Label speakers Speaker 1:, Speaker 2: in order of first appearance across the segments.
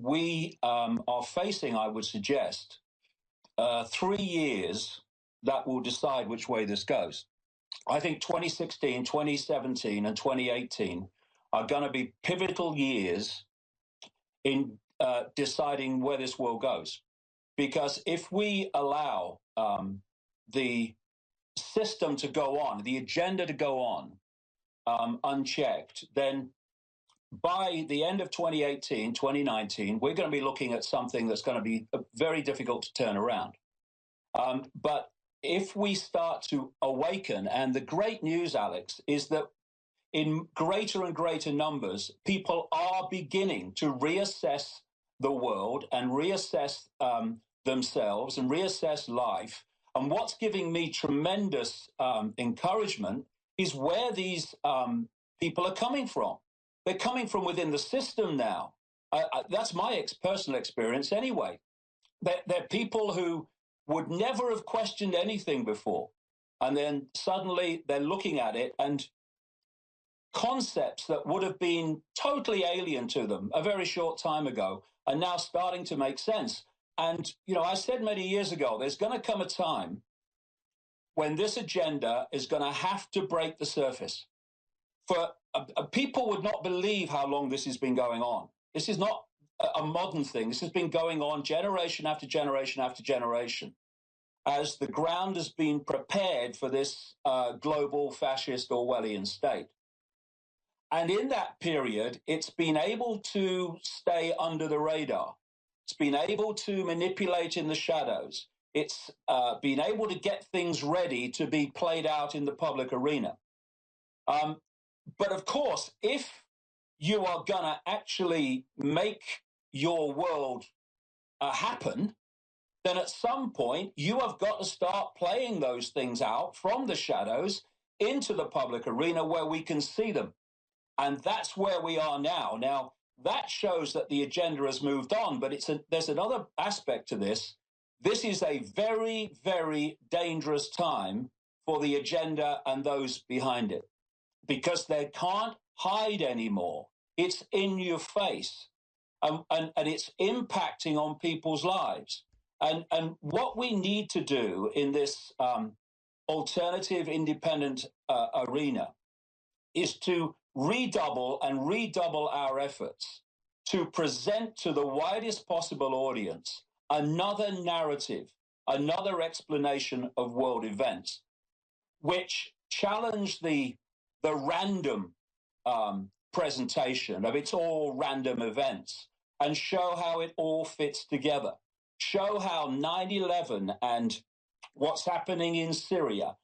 Speaker 1: we are facing, I would suggest, 3 years that will decide which way this goes. I think 2016, 2017, and 2018 are going to be pivotal years in deciding where this world goes. Because if we allow the system to go on, the agenda to go on unchecked, then by the end of 2018, 2019, we're going to be looking at something that's going to be very difficult to turn around. But if we start to awaken, and the great news, Alex, is that in greater and greater numbers, people are beginning to reassess the world and reassess themselves and reassess life. And what's giving me tremendous encouragement is where these people are coming from. They're coming from within the system now. That's my personal experience anyway. They're people who would never have questioned anything before. And then suddenly they're looking at it, and concepts that would have been totally alien to them a very short time ago are now starting to make sense. And, you know, I said many years ago, there's going to come a time when this agenda is going to have to break the surface. For people would not believe how long this has been going on. This is not a modern thing. This has been going on generation after generation after generation, as the ground has been prepared for this global fascist Orwellian state. And in that period, it's been able to stay under the radar. It's been able to manipulate in the shadows. It's been able to get things ready to be played out in the public arena. But of course, if you are going to actually make your world happen, then at some point you have got to start playing those things out from the shadows into the public arena where we can see them. And that's where we are now. Now, that shows that the agenda has moved on, but there's another aspect to this. This is a very, very dangerous time for the agenda and those behind it, because they can't hide anymore. It's in your face, and it's impacting on people's lives. And what we need to do in this alternative independent arena is to redouble our efforts to present to the widest possible audience another narrative, another explanation of world events, which challenge the random presentation of it's all random events, and show how it all fits together. Show how 9/11 and what's happening in Syria,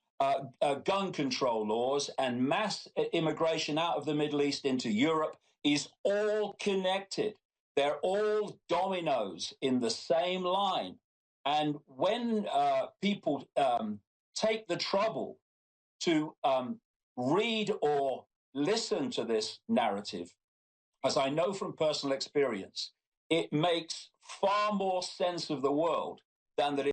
Speaker 1: gun control laws and mass immigration out of the Middle East into Europe is all connected. They're all dominoes in the same line. And when people take the trouble to read or listen to this narrative, as I know from personal experience, it makes far more sense of the world than that